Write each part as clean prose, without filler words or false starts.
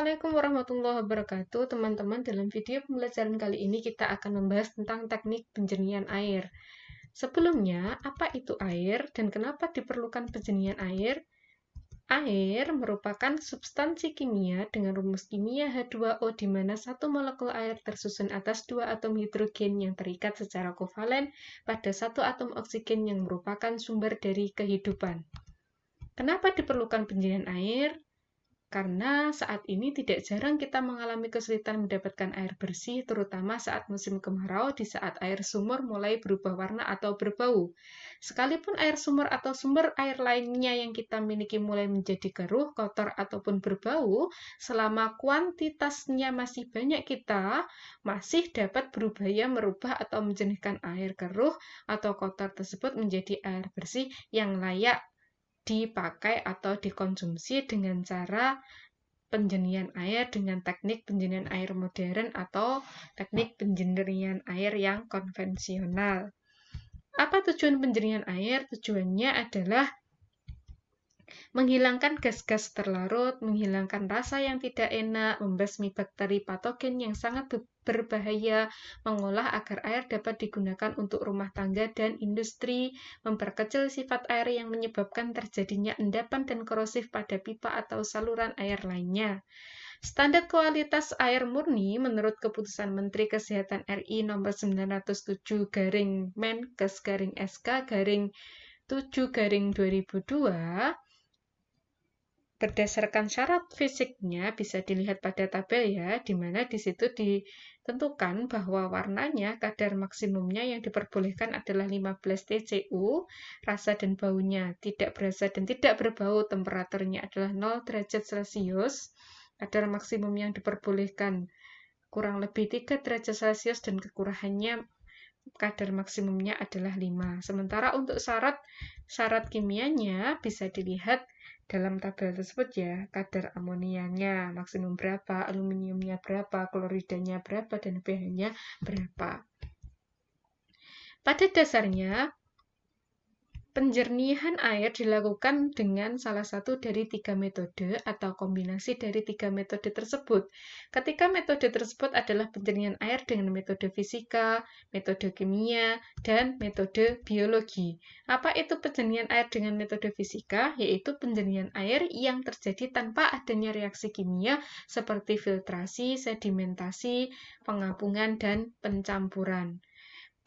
Assalamualaikum warahmatullahi wabarakatuh, teman-teman. Dalam video pembelajaran kali ini kita akan membahas tentang teknik penjernihan air. Sebelumnya, apa itu air dan kenapa diperlukan penjernihan air? Air merupakan substansi kimia dengan rumus kimia H2O di mana satu molekul air tersusun atas dua atom hidrogen yang terikat secara kovalen pada satu atom oksigen yang merupakan sumber dari kehidupan. Kenapa diperlukan penjernihan air? Karena saat ini tidak jarang kita mengalami kesulitan mendapatkan air bersih, terutama saat musim kemarau, di saat air sumur mulai berubah warna atau berbau. Sekalipun air sumur atau sumber air lainnya yang kita miliki mulai menjadi keruh, kotor, ataupun berbau, selama kuantitasnya masih banyak, kita masih dapat berupaya merubah atau menjernihkan air keruh atau kotor tersebut menjadi air bersih yang layak dipakai atau dikonsumsi dengan cara penjernihan air dengan teknik penjernihan air modern atau teknik penjernihan air yang konvensional. Apa tujuan penjernihan air? Tujuannya adalah menghilangkan gas-gas terlarut, menghilangkan rasa yang tidak enak, membasmi bakteri patogen yang sangat berbahaya, mengolah agar air dapat digunakan untuk rumah tangga dan industri, memperkecil sifat air yang menyebabkan terjadinya endapan dan korosif pada pipa atau saluran air lainnya. Standar kualitas air murni menurut Keputusan Menteri Kesehatan RI nomor 907-MEN-SK-7-2002 berdasarkan syarat fisiknya bisa dilihat pada tabel ya, di mana di situ ditentukan bahwa warnanya kadar maksimumnya yang diperbolehkan adalah 15 TCU, rasa dan baunya tidak berasa dan tidak berbau, temperaturnya adalah 0 derajat Celcius, kadar maksimum yang diperbolehkan kurang lebih 3 derajat Celcius dan kekurangannya kadar maksimumnya adalah 5. Sementara untuk syarat kimianya bisa dilihat dalam tabel tersebut ya, kadar amonianya maksimum berapa, aluminiumnya berapa, kloridanya berapa, dan pH-nya berapa. Pada dasarnya, penjernihan air dilakukan dengan salah satu dari 3 metode atau kombinasi dari 3 metode tersebut. Ketika metode tersebut adalah penjernihan air dengan metode fisika, metode kimia, dan metode biologi. Apa itu penjernihan air dengan metode fisika? Yaitu penjernihan air yang terjadi tanpa adanya reaksi kimia seperti filtrasi, sedimentasi, pengapungan, dan pencampuran.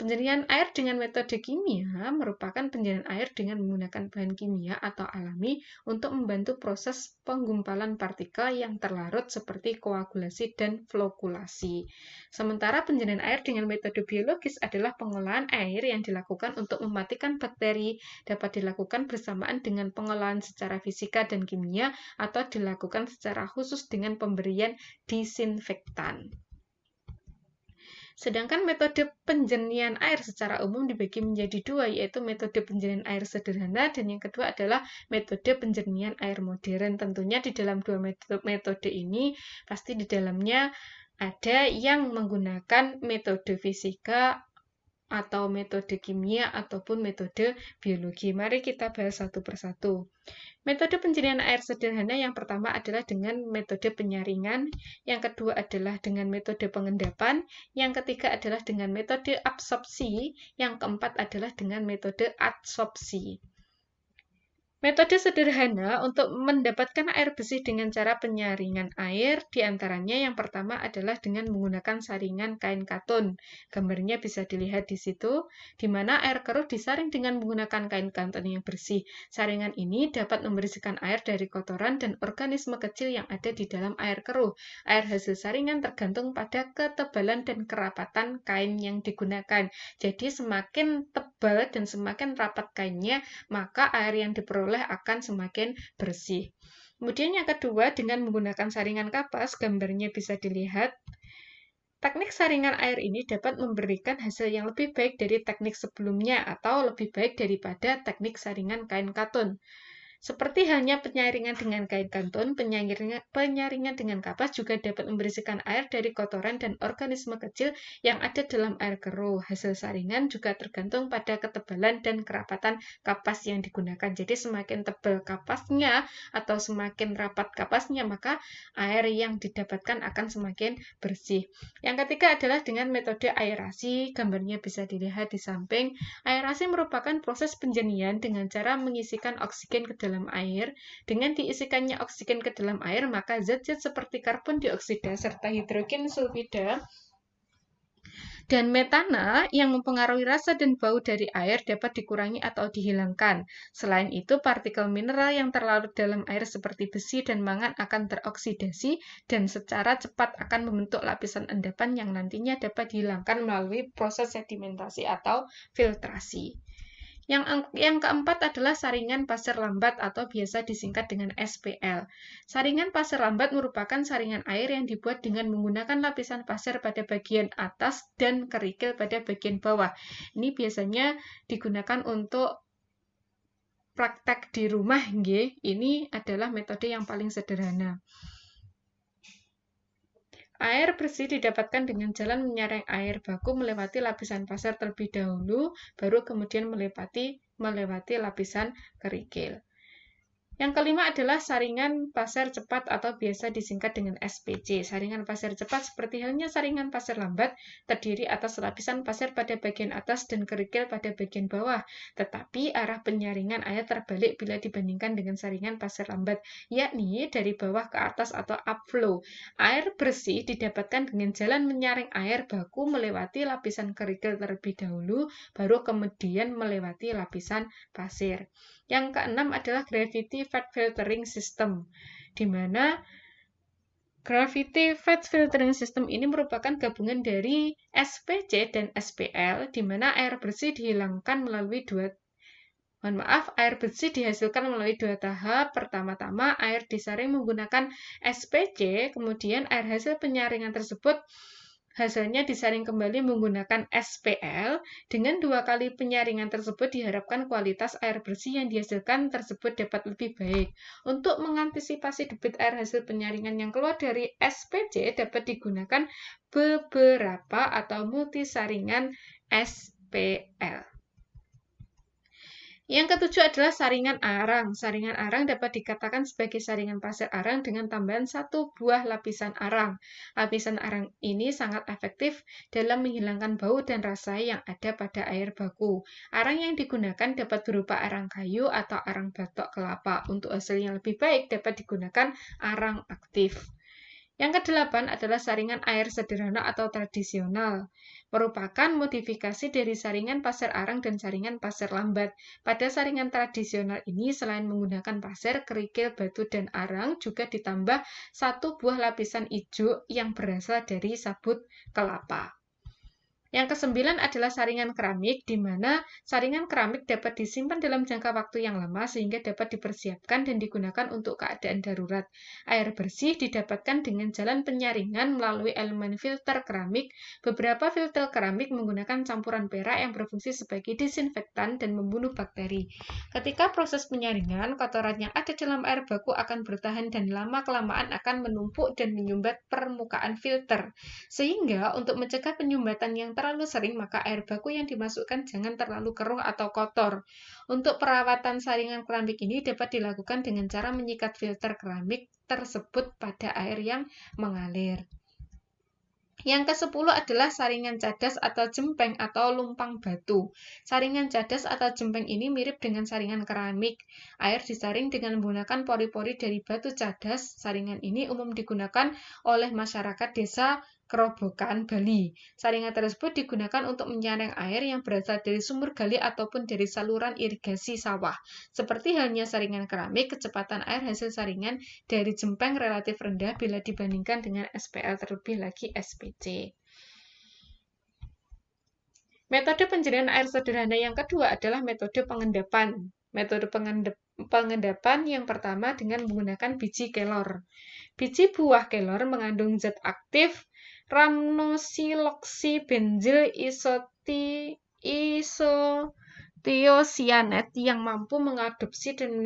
Penjernihan air dengan metode kimia merupakan penjernihan air dengan menggunakan bahan kimia atau alami untuk membantu proses penggumpalan partikel yang terlarut seperti koagulasi dan flokulasi. Sementara penjernihan air dengan metode biologis adalah pengolahan air yang dilakukan untuk mematikan bakteri, dapat dilakukan bersamaan dengan pengolahan secara fisika dan kimia atau dilakukan secara khusus dengan pemberian disinfektan. Sedangkan metode penjernihan air secara umum dibagi menjadi dua, yaitu metode penjernihan air sederhana dan yang kedua adalah metode penjernihan air modern. Tentunya di dalam dua metode ini pasti di dalamnya ada yang menggunakan metode fisika atau metode kimia ataupun metode biologi. Mari kita bahas satu persatu. Metode penjernihan air sederhana yang pertama adalah dengan metode penyaringan, yang kedua adalah dengan metode pengendapan, yang ketiga adalah dengan metode absorpsi, yang keempat adalah dengan metode adsorpsi. Metode sederhana untuk mendapatkan air bersih dengan cara penyaringan air, diantaranya yang pertama adalah dengan menggunakan saringan kain katun. Gambarnya bisa dilihat di situ, di mana air keruh disaring dengan menggunakan kain katun yang bersih. Saringan ini dapat membersihkan air dari kotoran dan organisme kecil yang ada di dalam air keruh. Air hasil saringan tergantung pada ketebalan dan kerapatan kain yang digunakan. Jadi semakin tebal dan semakin rapat kainnya, maka air yang diperoleh akan semakin bersih. Kemudian yang kedua, dengan menggunakan saringan kapas, gambarnya bisa dilihat. Teknik saringan air ini dapat memberikan hasil yang lebih baik dari teknik sebelumnya atau lebih baik daripada teknik saringan kain katun. Seperti halnya penyaringan dengan kain kanton, penyaringan dengan kapas juga dapat membersihkan air dari kotoran dan organisme kecil yang ada dalam air keruh. Hasil saringan juga tergantung pada ketebalan dan kerapatan kapas yang digunakan. Jadi semakin tebal kapasnya atau semakin rapat kapasnya, maka air yang didapatkan akan semakin bersih. Yang ketiga adalah dengan metode aerasi. Gambarnya bisa dilihat di samping. Aerasi merupakan proses penjernihan dengan cara mengisikan oksigen ke dalam air. Dengan diisikannya oksigen ke dalam air, maka zat-zat seperti karbon dioksida serta hidrogen sulfida dan metana yang mempengaruhi rasa dan bau dari air dapat dikurangi atau dihilangkan. Selain itu, partikel mineral yang terlarut dalam air seperti besi dan mangan akan teroksidasi dan secara cepat akan membentuk lapisan endapan yang nantinya dapat dihilangkan melalui proses sedimentasi atau filtrasi. Yang keempat adalah saringan pasir lambat atau biasa disingkat dengan SPL. Saringan pasir lambat merupakan saringan air yang dibuat dengan menggunakan lapisan pasir pada bagian atas dan kerikil pada bagian bawah. Ini biasanya digunakan untuk praktek di rumah, nggih. Ini adalah metode yang paling sederhana. Air bersih didapatkan dengan jalan menyaring air baku melewati lapisan pasir terlebih dahulu, baru kemudian melewati lapisan kerikil. Yang kelima adalah saringan pasir cepat atau biasa disingkat dengan SPC. Saringan pasir cepat seperti halnya saringan pasir lambat terdiri atas lapisan pasir pada bagian atas dan kerikil pada bagian bawah. Tetapi arah penyaringan air terbalik bila dibandingkan dengan saringan pasir lambat, yakni dari bawah ke atas atau upflow. Air bersih didapatkan dengan jalan menyaring air baku melewati lapisan kerikil terlebih dahulu, baru kemudian melewati lapisan pasir. Yang keenam adalah Gravity Fat Filtering System, di mana Gravity Fat Filtering System ini merupakan gabungan dari SPC dan SPL, di mana air bersih dihasilkan melalui dua tahap. Pertama-tama, air disaring menggunakan SPC, kemudian air hasil penyaringan tersebut hasilnya disaring kembali menggunakan SPL. Dengan 2 kali penyaringan tersebut diharapkan kualitas air bersih yang dihasilkan tersebut dapat lebih baik. Untuk mengantisipasi debit air hasil penyaringan yang keluar dari SPC dapat digunakan beberapa atau multisaringan SPL. Yang ketujuh adalah saringan arang. Saringan arang dapat dikatakan sebagai saringan pasir arang dengan tambahan 1 buah lapisan arang. Lapisan arang ini sangat efektif dalam menghilangkan bau dan rasa yang ada pada air baku. Arang yang digunakan dapat berupa arang kayu atau arang batok kelapa. Untuk hasil yang lebih baik dapat digunakan arang aktif. Yang kedelapan adalah saringan air sederhana atau tradisional, merupakan modifikasi dari saringan pasir arang dan saringan pasir lambat. Pada saringan tradisional ini, selain menggunakan pasir, kerikil, batu, dan arang, juga ditambah 1 buah lapisan ijo yang berasal dari sabut kelapa. Yang kesembilan adalah saringan keramik, di mana saringan keramik dapat disimpan dalam jangka waktu yang lama sehingga dapat dipersiapkan dan digunakan untuk keadaan darurat. Air bersih didapatkan dengan jalan penyaringan melalui elemen filter keramik. Beberapa filter keramik menggunakan campuran perak yang berfungsi sebagai disinfektan dan membunuh bakteri. Ketika proses penyaringan, kotoran yang ada dalam air baku akan bertahan dan lama-kelamaan akan menumpuk dan menyumbat permukaan filter. Sehingga untuk mencegah penyumbatan yang terlalu sering, maka air baku yang dimasukkan jangan terlalu keruh atau kotor. Untuk perawatan saringan keramik ini dapat dilakukan dengan cara menyikat filter keramik tersebut pada air yang mengalir. Yang ke-10 adalah saringan cadas atau jempeng atau lumpang batu. Saringan cadas atau jempeng ini mirip dengan saringan keramik. Air disaring dengan menggunakan pori-pori dari batu cadas. Saringan ini umum digunakan oleh masyarakat desa Kerobokan, Bali. Saringan tersebut digunakan untuk menyaring air yang berasal dari sumur gali ataupun dari saluran irigasi sawah. Seperti halnya saringan keramik, kecepatan air hasil saringan dari jempeng relatif rendah bila dibandingkan dengan SPL, terlebih lagi SPC. Metode penjernihan air sederhana yang kedua adalah metode pengendapan. Metode pengendapan yang pertama dengan menggunakan biji kelor. Biji buah kelor mengandung zat aktif rhamnosiloksidbenzil tiosianat yang mampu mengadopsi dan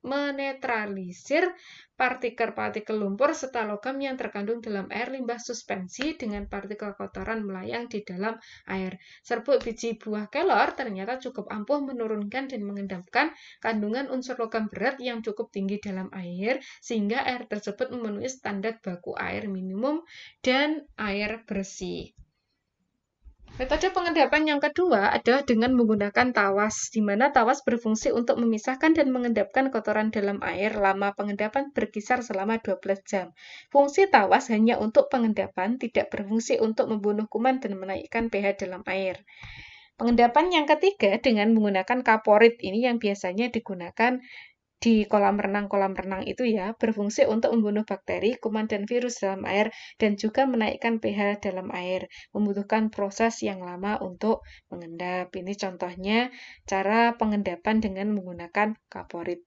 menetralisir partikel-partikel lumpur serta logam yang terkandung dalam air limbah suspensi dengan partikel kotoran melayang di dalam air. Serbuk biji buah kelor ternyata cukup ampuh menurunkan dan mengendapkan kandungan unsur logam berat yang cukup tinggi dalam air, sehingga air tersebut memenuhi standar baku air minimum dan air bersih. Metode pengendapan yang kedua adalah dengan menggunakan tawas, di mana tawas berfungsi untuk memisahkan dan mengendapkan kotoran dalam air. Lama pengendapan berkisar selama 12 jam. Fungsi tawas hanya untuk pengendapan, tidak berfungsi untuk membunuh kuman dan menaikkan pH dalam air. Pengendapan yang ketiga dengan menggunakan kaporit, ini yang biasanya digunakan di kolam renang itu ya, berfungsi untuk membunuh bakteri, kuman, dan virus dalam air, dan juga menaikkan pH dalam air. Membutuhkan proses yang lama untuk mengendap. Ini contohnya cara pengendapan dengan menggunakan kaporit.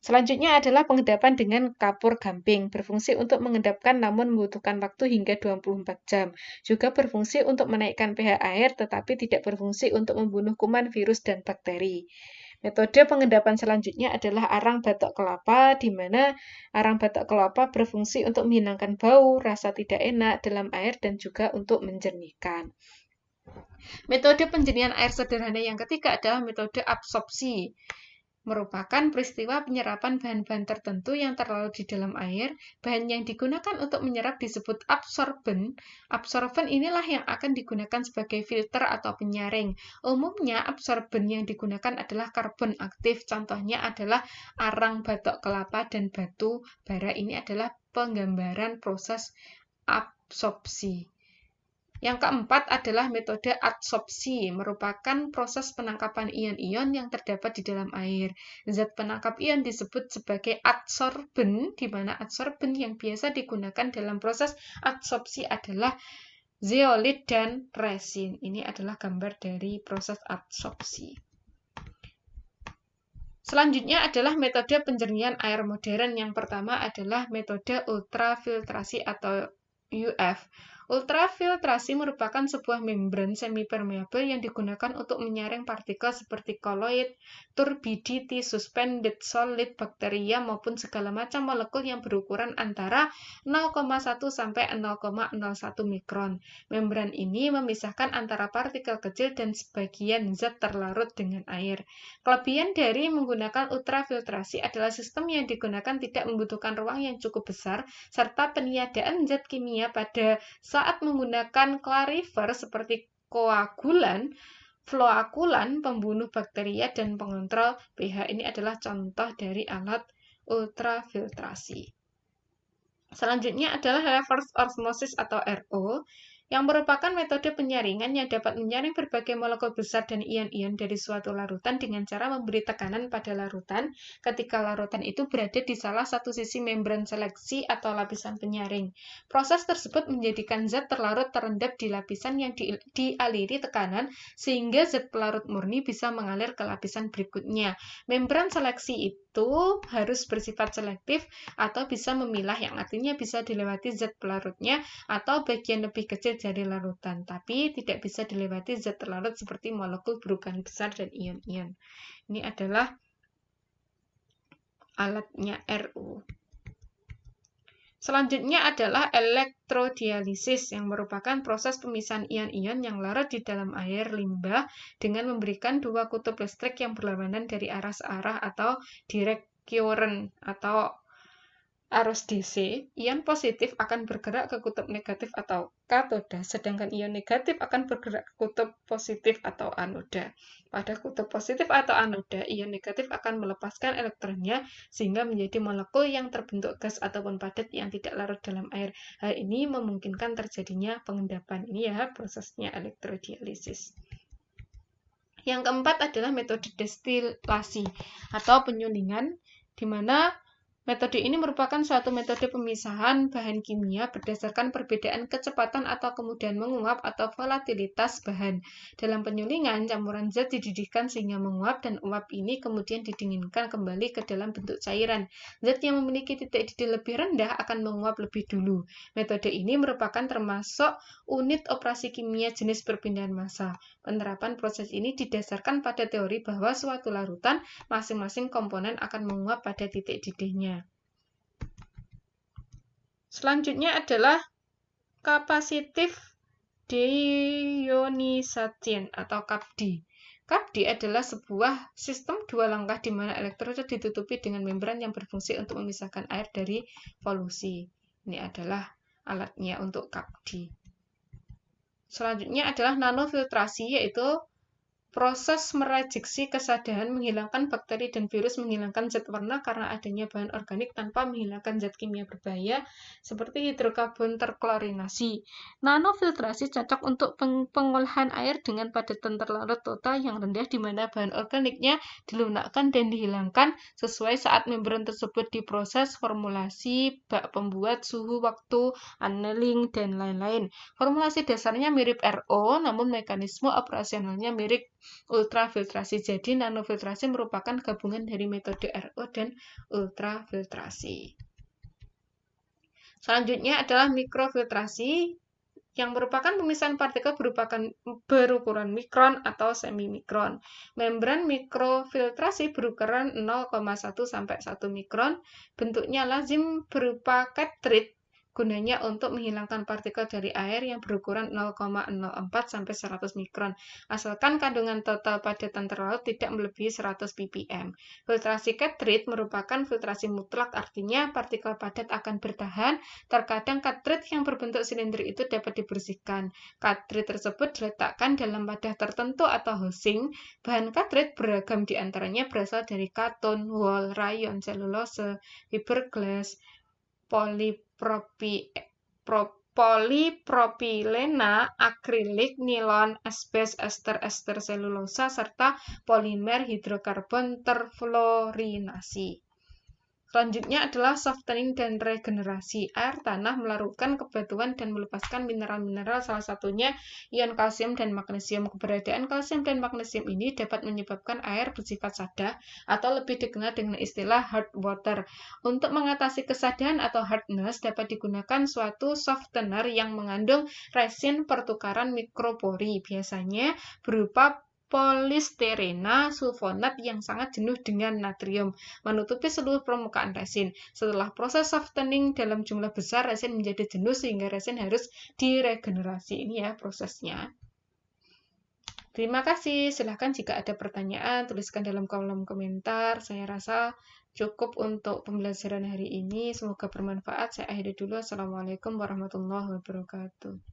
Selanjutnya adalah pengendapan dengan kapur gamping, berfungsi untuk mengendapkan namun membutuhkan waktu hingga 24 jam. Juga berfungsi untuk menaikkan pH air, tetapi tidak berfungsi untuk membunuh kuman, virus, dan bakteri. Metode pengendapan selanjutnya adalah arang batok kelapa, di mana arang batok kelapa berfungsi untuk menghilangkan bau, rasa tidak enak dalam air, dan juga untuk menjernihkan. Metode penjernihan air sederhana yang ketiga adalah metode absorpsi. Merupakan peristiwa penyerapan bahan-bahan tertentu yang terlarut di dalam air. Bahan yang digunakan untuk menyerap disebut absorben. Absorben inilah yang akan digunakan sebagai filter atau penyaring. Umumnya absorben yang digunakan adalah karbon aktif. Contohnya adalah arang batok kelapa dan batu bara. Ini adalah penggambaran proses absorpsi. Yang keempat adalah metode adsorpsi, merupakan proses penangkapan ion-ion yang terdapat di dalam air. Zat penangkap ion disebut sebagai adsorben, di mana adsorben yang biasa digunakan dalam proses adsorpsi adalah zeolit dan resin. Ini adalah gambar dari proses adsorpsi. Selanjutnya adalah metode penjernihan air modern. Yang pertama adalah metode ultrafiltrasi atau UF. Ultrafiltrasi merupakan sebuah membran semi-permeabel yang digunakan untuk menyaring partikel seperti koloid, turbidity, suspended solid, bakteria, maupun segala macam molekul yang berukuran antara 0,1 sampai 0,01 mikron. Membran ini memisahkan antara partikel kecil dan sebagian zat terlarut dengan air. Kelebihan dari menggunakan ultrafiltrasi adalah sistem yang digunakan tidak membutuhkan ruang yang cukup besar, serta peniadaan zat kimia pada saat menggunakan clariver seperti koagulan, floakulan, pembunuh bakteria, dan pengontrol pH. Ini adalah contoh dari alat ultrafiltrasi. Selanjutnya adalah reverse osmosis atau RO, yang merupakan metode penyaringan yang dapat menyaring berbagai molekul besar dan ion-ion dari suatu larutan dengan cara memberi tekanan pada larutan ketika larutan itu berada di salah satu sisi membran seleksi atau lapisan penyaring. Proses tersebut menjadikan zat terlarut terendap di lapisan yang dialiri tekanan sehingga zat pelarut murni bisa mengalir ke lapisan berikutnya. Membran seleksi itu harus bersifat selektif atau bisa memilah, yang artinya bisa dilewati zat pelarutnya atau bagian lebih kecil dari larutan, tapi tidak bisa dilewati zat terlarut seperti molekul berukuran besar dan ion-ion. Ini adalah alatnya RO. Selanjutnya adalah elektrodialisis, yang merupakan proses pemisahan ion-ion yang larut di dalam air limbah dengan memberikan dua kutub listrik yang berlawanan dari arah searah atau direct current atau arus DC. Ion positif akan bergerak ke kutub negatif atau katoda, sedangkan ion negatif akan bergerak ke kutub positif atau anoda. Pada kutub positif atau anoda, ion negatif akan melepaskan elektronnya sehingga menjadi molekul yang terbentuk gas ataupun padat yang tidak larut dalam air. Hal ini memungkinkan terjadinya pengendapan. Ini ya prosesnya elektrodialisis. Yang keempat adalah metode destilasi atau penyulingan, di mana Metode ini merupakan suatu metode pemisahan bahan kimia berdasarkan perbedaan kecepatan atau kemudahan menguap atau volatilitas bahan. Dalam penyulingan, campuran zat dididihkan sehingga menguap dan uap ini kemudian didinginkan kembali ke dalam bentuk cairan. Zat yang memiliki titik didih lebih rendah akan menguap lebih dulu. Metode ini merupakan termasuk unit operasi kimia jenis perpindahan massa. Penerapan proses ini didasarkan pada teori bahwa suatu larutan masing-masing komponen akan menguap pada titik didihnya. Selanjutnya adalah capacitive deionization atau CAPD. CAPD adalah sebuah sistem dua langkah di mana elektroda ditutupi dengan membran yang berfungsi untuk memisahkan air dari polusi. Ini adalah alatnya untuk CAPD. Selanjutnya adalah nanofiltrasi, yaitu proses merejeksi kesadaran menghilangkan bakteri dan virus, menghilangkan zat warna karena adanya bahan organik tanpa menghilangkan zat kimia berbahaya seperti hidrokarbon terklorinasi. Nanofiltrasi cocok untuk pengolahan air dengan padatan terlarut total yang rendah di mana bahan organiknya dilunakkan dan dihilangkan sesuai saat membran tersebut diproses, formulasi, bak pembuat, suhu, waktu, annealing, dan lain-lain. Formulasi dasarnya mirip RO, namun mekanisme operasionalnya mirip ultrafiltrasi. Jadi nanofiltrasi merupakan gabungan dari metode RO dan ultrafiltrasi. Selanjutnya adalah mikrofiltrasi, yang merupakan pemisahan partikel berukuran mikron atau semimikron. Membran mikrofiltrasi berukuran 0,1 sampai 1 mikron. Bentuknya lazim berupa cartridge, gunanya untuk menghilangkan partikel dari air yang berukuran 0,04 sampai 100 mikron, asalkan kandungan total padatan terlarut tidak melebihi 100 ppm. Filtrasi cartridge merupakan filtrasi mutlak, artinya partikel padat akan bertahan. Terkadang cartridge yang berbentuk silinder itu dapat dibersihkan. Cartridge tersebut diletakkan dalam wadah tertentu atau housing. Bahan cartridge beragam, diantaranya berasal dari katon, wol, rayon, selulose, fiberglass, polipropilena, akrilik, nilon, asbes, ester selulosa, serta polimer hidrokarbon terfluorinasi. Selanjutnya adalah softening dan regenerasi. Air tanah melarutkan kebatuan dan melepaskan mineral-mineral, salah satunya ion kalsium dan magnesium. Keberadaan kalsium dan magnesium ini dapat menyebabkan air bersifat sada atau lebih dikenal dengan istilah hard water. Untuk mengatasi kesadahan atau hardness dapat digunakan suatu softener yang mengandung resin pertukaran mikropori, biasanya berupa polisterena sulfonat yang sangat jenuh dengan natrium, menutupi seluruh permukaan resin. Setelah proses softening dalam jumlah besar, resin menjadi jenuh sehingga resin harus diregenerasi. Ini ya prosesnya. Terima kasih. Silahkan jika ada pertanyaan, tuliskan dalam kolom komentar. Saya rasa cukup untuk pembelajaran hari ini. Semoga bermanfaat. Saya akhiri dulu. Assalamualaikum warahmatullahi wabarakatuh.